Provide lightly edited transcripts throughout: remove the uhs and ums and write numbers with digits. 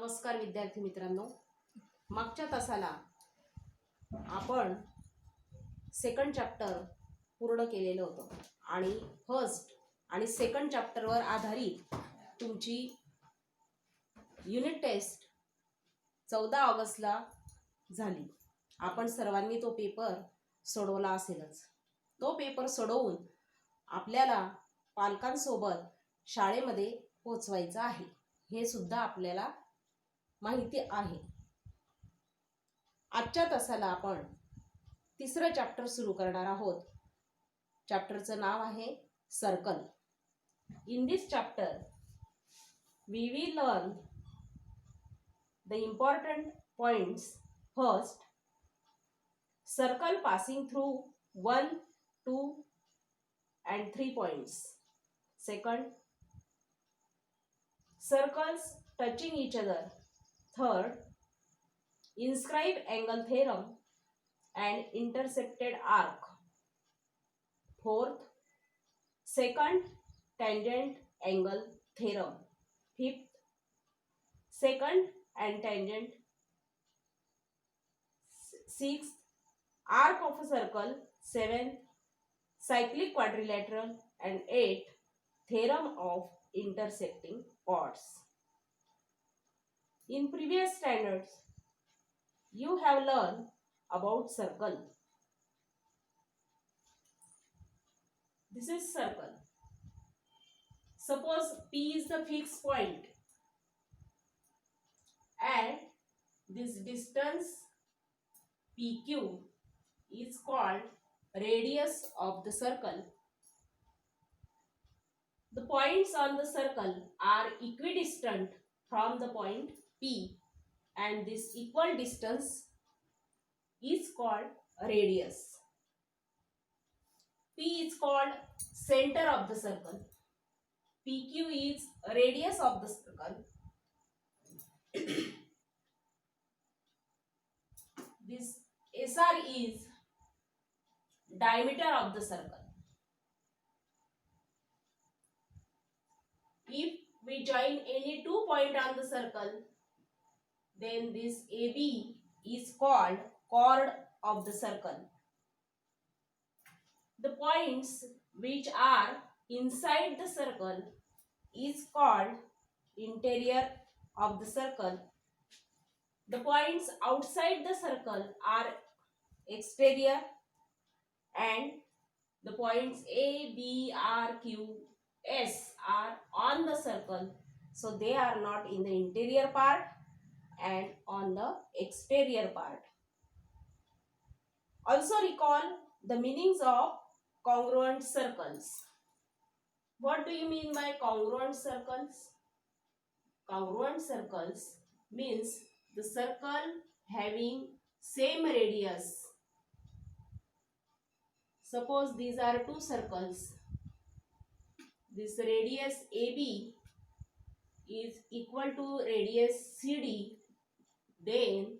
नमस्कार विद्यार्थी मित्रांनो, मागच्या तासाला आपण सेकंड चॅप्टर पूर्ण केलेलं होतं आणि फर्स्ट आणि सेकंड चॅप्टरवर आधारित तुमची युनिट टेस्ट 14 ऑगस्टला झाली. आपण सर्वांनी तो पेपर सोडवला असेलच. तो पेपर सोडवून आपल्याला पालकांसोबत शाळेमध्ये पोहोचवायचं आहे हे सुद्धा आपल्याला माहिती आहे. आजच्या तासाला आपण तिसरं चॅप्टर सुरू करणार आहोत. चॅप्टरचं नाव आहे circle. In this chapter we will learn the important points. First, circle passing through 1, 2 and 3 points. Second, circles touching each other. Third, inscribe angle theorem and intersected arc. Fourth, second tangent angle theorem. Fifth, second and tangent. Sixth, arc of a circle. Seventh, cyclic quadrilateral. And eighth, theorem of intersecting chords. In previous standards, you have learned about circle. This is circle. Suppose P is the fixed point and this distance PQ is called radius of the circle. The points on the circle are equidistant from the point P and this equal distance is called radius. P is called center of the circle. PQ is radius of the circle. This SR is diameter of the circle. If we join any two points on the circle, then this AB is called chord of the circle. The points which are inside the circle is called interior of the circle. The points outside the circle are exterior, and the points A, B, R, Q, S are on the circle, so they are not in the interior part and on the exterior part. Also recall the meanings of congruent circles. What do you mean by congruent circles? Congruent circles means the circle having same radius. Suppose these are two circles. This radius AB is equal to radius CD. Then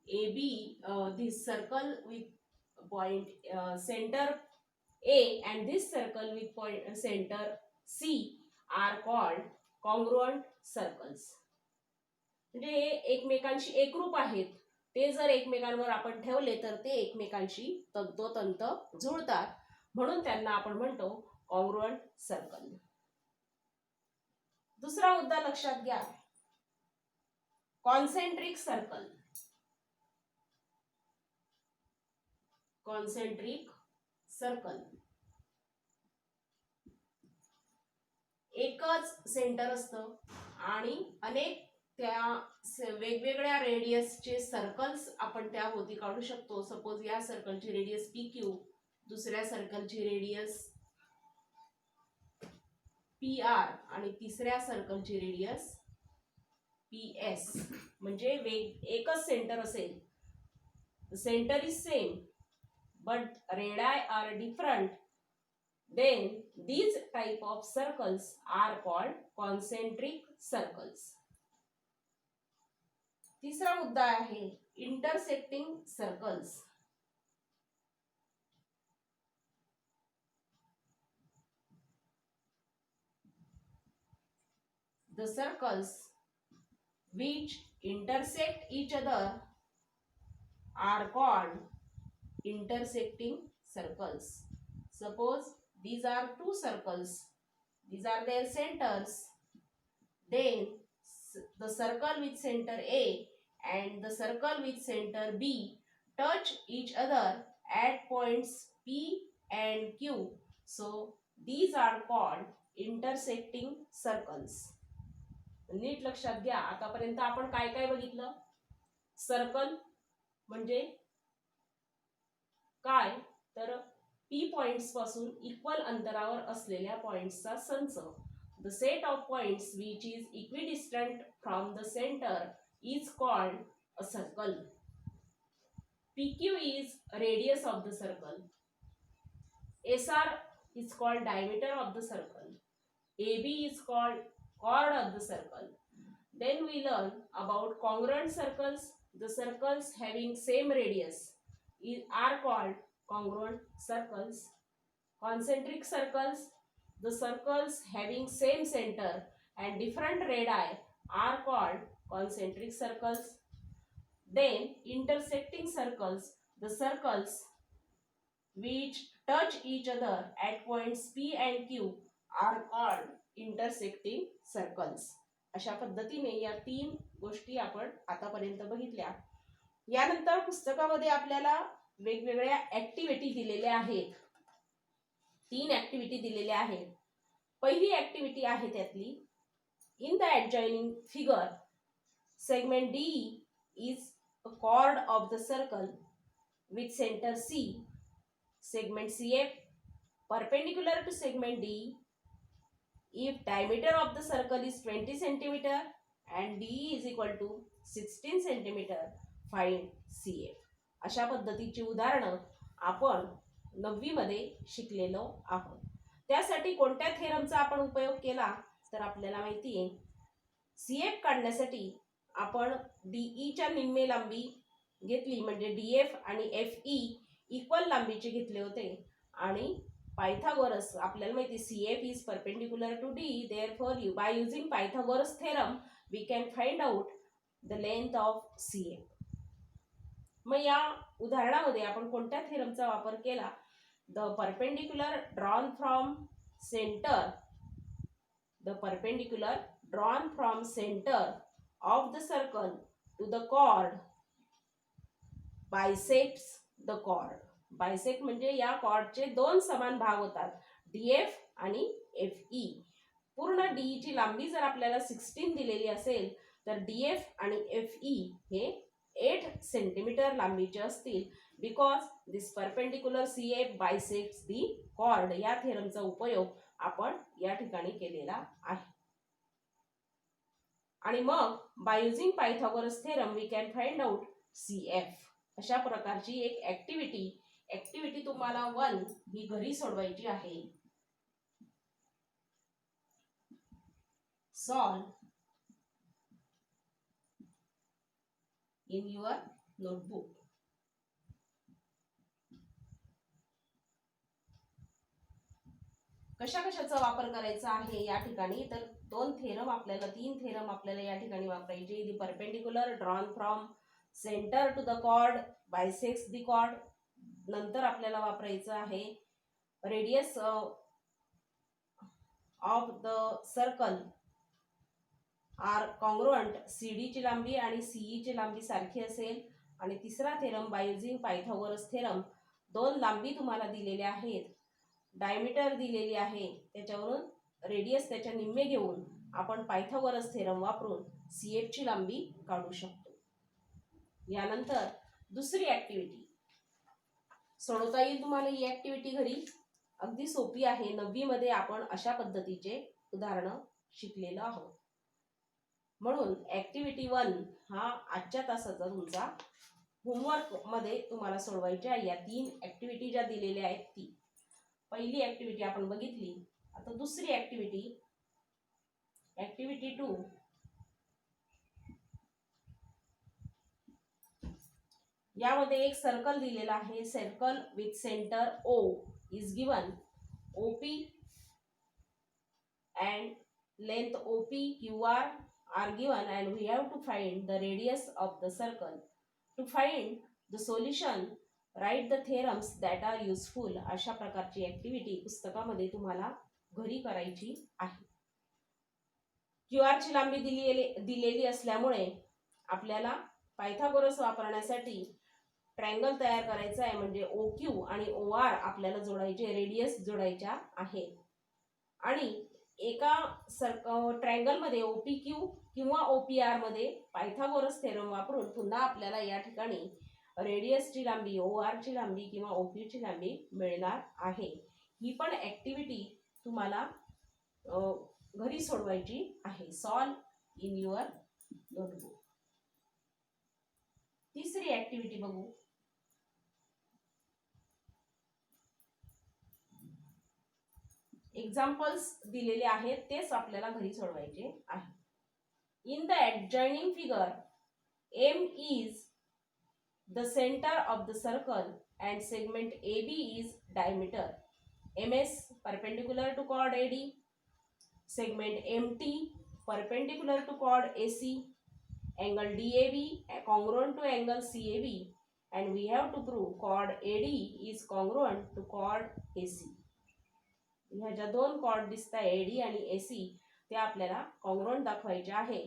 AB, this circle with point center A and this circle with point center C are called congruent circles. म्हणजे हे एकमेकांशी एकरूप आहेत. ते जर एकमेकांवर आपण ठेवले तर ते एकमेकांशी तंतोतंत जुळतात, म्हणून त्यांना आपण म्हणतो कॉन्ग्रुएंट सर्कल. दुसरा मुद्दा लक्षात घ्या, कॉन्सेंट्रिक सर्कल. कॉन्सेंट्रिक सर्कल एकच सेंटर असतं आणि अनेक त्या वेगवेगळ्या रेडियसचे सर्कल्स आपण त्याभोवती काढू शकतो. सपोज या सर्कलची रेडियस PQ, दुसऱ्या सर्कलची रेडियस PR आणि तिसऱ्या सर्कलची रेडियस PS. म्हणजे एकच सेंटर असेल, centre is same but radii are different, then these type of circles are called concentric circles. तिसरा मुद्दा आहे intersecting circles. The circles which intersect each other are called intersecting circles. Suppose these are two circles, these are their centers, then the circle with center A and the circle with center B touch each other at points P and Q. So these are called intersecting circles. नीट लक्षात घ्या. आतापर्यंत आपण काय काय बघितलं. Circle म्हणजे काय तर P पॉइंट्स पासून इक्वल अंतरावर असलेल्या पॉइंट्सचा संच. The set of points which is equidistant from the center is called a circle. PQ is radius of the circle. SR is called diameter of the circle. AB is called chord of the circle. Then we learn about congruent circles. The circles having same radius are called congruent circles. Concentric circles, the circles having same center and different radii are called concentric circles. Then intersecting circles, the circles which touch each other at points P and Q are called intersecting circles. अशा पद्धतीने या तीन गोष्टी आपण आतापर्यंत बघितल्या. यानंतर पुस्तकामध्ये आपल्याला वेगवेगळ्या ऍक्टिव्हिटी दिलेल्या आहेत. 3 ऍक्टिव्हिटी दिलेल्या आहेत. पहिली ऍक्टिव्हिटी आहे त्यातली, in the adjoining figure segment D is a chord of the circle with center C. Segment CF perpendicular to segment D if diameter of the circle is 20 cm and D is equal to 16 cm, find CF. अशा पद्धतीची उदाहरणं आपण 9वी मध्ये शिकलेलो आहोत. त्यासाठी कोणत्या थेरमचा आपण उपयोग केला तर आपल्याला माहिती आहे CF काढण्यासाठी आपण DE च्या निम्मे लांबी घेतली म्हणजे DF आणि FE इक्वल लांबीचे घेतले होते आणि पायथागोरस आपल्याला माहिती CF is perpendicular to D, therefore by using Pythagoras theorem we can find out the length of CF. मग या उदाहरणामध्ये आपण कोणत्या थेरमचा वापर केला. The perpendicular drawn from center of the circle to the chord bisects the chord. Bisect म्हणजे या कॉर्डचे दोन समान भाग होतात DF आणि FE. पूर्ण DE ची लांबी जर आपल्याला 16 दिलेली असेल तर DF आणि FE हे 8 सेंटीमीटर लांबीचे असतील. Because this perpendicular CF bisects the chord. या थेरमचा उपयोग आपण या ठिकाणी केलेला आहे. आणि मग by using Pythagoras theorem we can find out CF. अशा प्रकारची एक ऍक्टिव्हिटी तुम्हाला 1 ही घरी सोडवायची आहे. Solve in your notebook. कशाचा वापर करायचा आहे या ठिकाणी तर 3 थेरम आपल्याला या ठिकाणी वापरायचे. The perpendicular drawn from centre to the chord bisects the chord. नंतर आपल्याला वापरायचं आहे radius of the circle are congruent. CD ची लांबी आणि CE ची लांबी सारखी असेल. आणि तिसरा theorem bye using Pythagoras theorem 2 लांबी तुम्हाला दिलेल्या आहेत, डायमीटर दिलेली आहे, त्याच्यावरून रेडियस त्याच्या निम्मे घेऊन आपण पायथागोरस थेरम वापरून CF ची लांबी काढू शकतो. यानंतर दुसरी ऍक्टिव्हिटी सोडवता येईल तुम्हाला. ही ऍक्टिव्हिटी घरी अगदी सोपी आहे. 9वी मध्ये आपण अशा पद्धतीचे उदाहरणं शिकलेलो आहोत. म्हणून ऍक्टिव्हिटी 1 हा आजच्या तासाचा तुमचा होमवर्क मध्ये तुम्हाला सोडवायच्या. या 3 ऍक्टिव्हिटी ज्या दिलेल्या आहेत ती पहिली ऍक्टिव्हिटी आपण बघितली. आता दुसरी ऍक्टिव्हिटी 2. यामध्ये एक सर्कल दिलेला आहे. Circle with centre O is given. OP and length OP QR are given and we have to find the radius of the circle. To find the solution, write the theorems that are useful. अशा प्रकारची activity पुस्तकामध्ये तुम्हाला घरी करायची आहे. क्यूआरची लांबी दिलेली असल्यामुळे आपल्याला पायथागोरस वापरण्यासाठी ट्रायंगल तयार करायचा आहे. म्हणजे OQ आणि OR आपल्याला जोडायचे, रेडियस जोडायच्या आहेत. आणि एका ट्रायंगल मध्ये OPQ किंवा OPR मध्ये पायथागोरस थेरम वापरून पुन्हा आपल्याला या ठिकाणी रेडियसची लांबी, OR ची लांबी किंवा OQ ची लांबी मिळणार आहे. ही पण ऍक्टिव्हिटी तुम्हाला घरी सोडवायची आहे. Solve in your notebook. तिसरी ऍक्टिव्हिटी बघू. एक्झाम्पल्स दिलेले आहेत, तेच आपल्याला घरी सोडवायचे आहे. In the adjoining figure, M is the center of the circle and segment AB is diameter. MS perpendicular to chord AD, segment MT perpendicular to chord AC, angle DAB congruent to angle CAB, and we have to prove chord AD is congruent to chord AC. ह्या ज्या दोन cord दिसतात eddy आणि AC, ते आपल्याला congruent दाखवायचे आहे.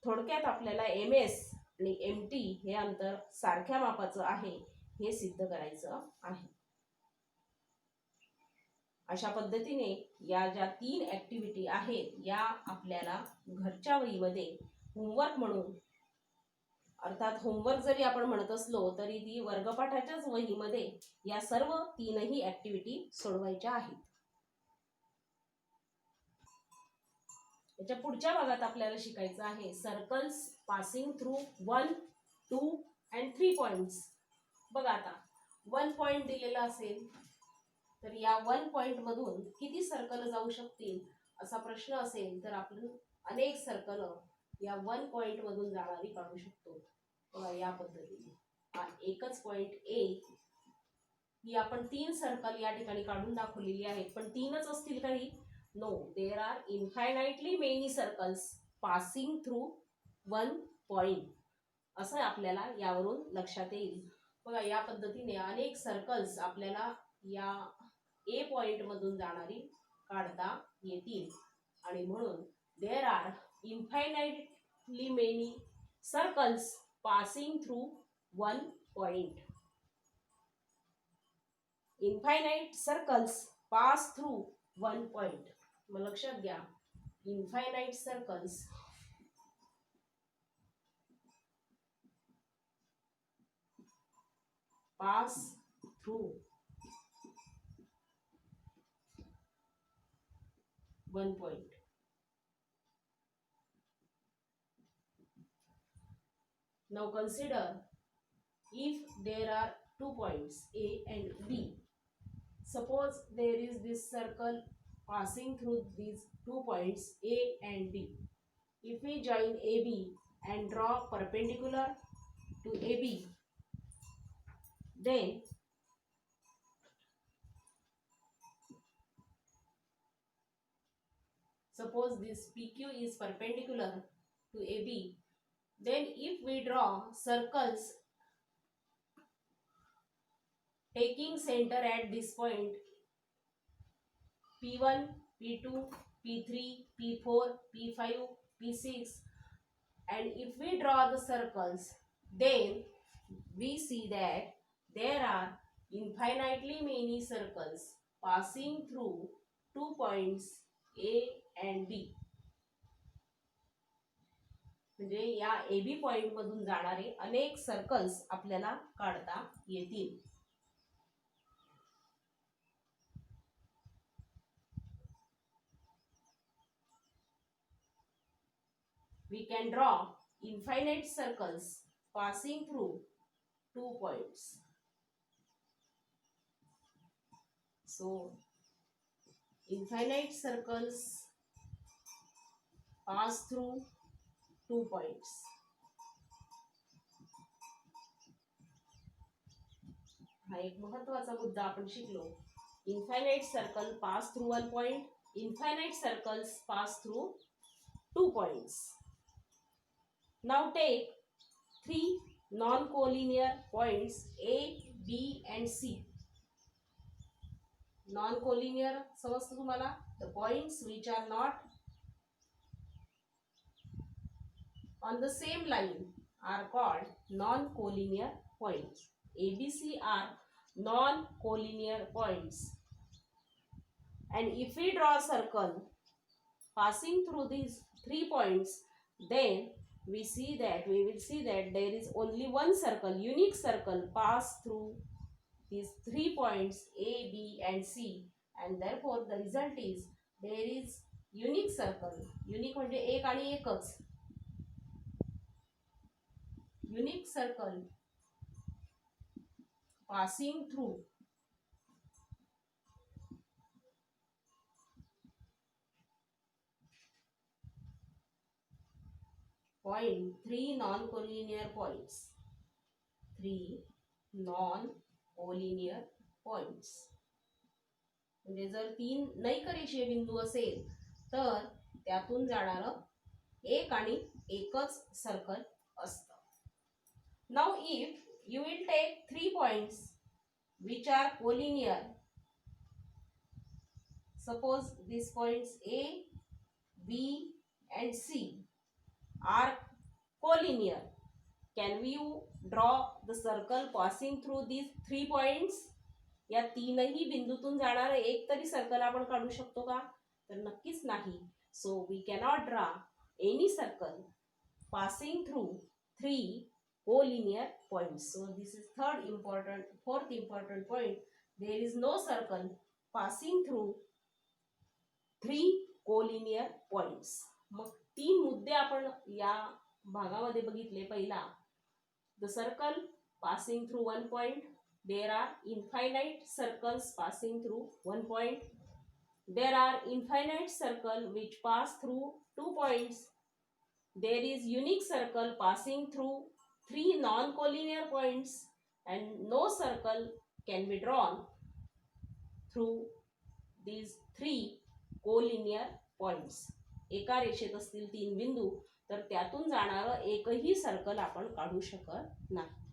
थोडक्यात आपल्याला MS आणि MT हे अंतर सारख्या मापाचं आहे हे सिद्ध करायचं आहे. अशा पद्धतीने या ज्या 3 ऍक्टिव्हिटी आहेत या आपल्याला घरच्या वहीमध्ये होमवर्क म्हणून, अर्थात होमवर्क जरी आपण म्हणत असलो तरी ती वर्गपाठाच्याच वहीमध्ये या सर्व 3ही ऍक्टिव्हिटी सोडवायच्या आहेत. याच्या पुढच्या भागात आपल्याला शिकायचं आहे circles passing through 1, 2 and 3 points. बघा आता 1 पॉइंट दिलेला असेल तर या 1 पॉइंट मधून किती सर्कल जाऊ शकतील असा प्रश्न असेल तर आपण अनेक सर्कल या 1 पॉइंट मधून जाणारी काढू शकतो. बघा या पद्धतीने हा एकच पॉइंट A ही आपण 3 सर्कल या ठिकाणी काढून दाखवलेली आहेत. पण 3च असतील काही? No, there are infinitely many circles passing through 1 point. असं आपल्याला यावरून लक्षात येईल. बघा या पद्धतीने अनेक सर्कल्स आपल्याला या A पॉइंट मधून जाणारी काढता येतील. आणि म्हणून there are infinitely many circles passing through 1 point. Infinite circles pass through 1 point. मग लक्षात घ्या, infinite circles pass through 1 point. Now consider if there are 2 points A and B. Suppose there is this circle passing through these 2 points A and B. If we join AB and draw perpendicular to AB, then suppose this PQ is perpendicular to AB, then if we draw circles taking center at this point P1, P2, P3, P4, P5, P6, and if we draw the circles, then we see that there are infinitely many circles passing through 2 points A and B. म्हणजे या AB point मधून जाणारे अनेक circles आपल्याला काढता येतील. We can draw infinite circles passing through 2 points. So, infinite circles pass through 2 points. हा एक महत्त्वाचा मुद्दा आपण शिकलो. Infinite circle pass through 1 point. Infinite circles pass through 2 points. Now take three non-collinear points A, B and C. Non-collinear समजतं तुम्हाला? The points which are not on the same line are called non-collinear points. A, B, C are non-collinear points. And if we draw a circle passing through these 3 points, then we will see that there is only one circle, unique circle pass through these 3 points A, B and C, and therefore the result is there is unique circle. Unique म्हणजे एक आणि एकच. Unique circle passing through point 3 non-collinear points. 3 non-collinear points. म्हणजे जर 3 नैकरेषीय बिंदू असेल तर त्यातून जाणारं एक आणि एकच सर्कल असतं. Now if you will take 3 points which are collinear, suppose these points A, B and C are collinear, can you draw the circle passing through these 3 points? या तीनही बिंदूतून जाणारं एक तरी सर्कल आपण काढू शकतो का? तर नक्कीच नाही. So we cannot draw any circle passing through 3 collinear points. So this is fourth important point. There is no circle passing through 3 collinear points. मग 3 मुद्दे आपण या भागामध्ये बघितले. पहिला, the circle passing through one point. There are infinite circles passing through one point. There are infinite circles which pass through 2 points. There is unique circle passing through 3 non-collinear points, and no circle can be drawn through these 3 collinear points. एका रेषेत असतील 3 बिंदू तर त्यातून जाणारं एकही circle आपण काढू शकत नाही.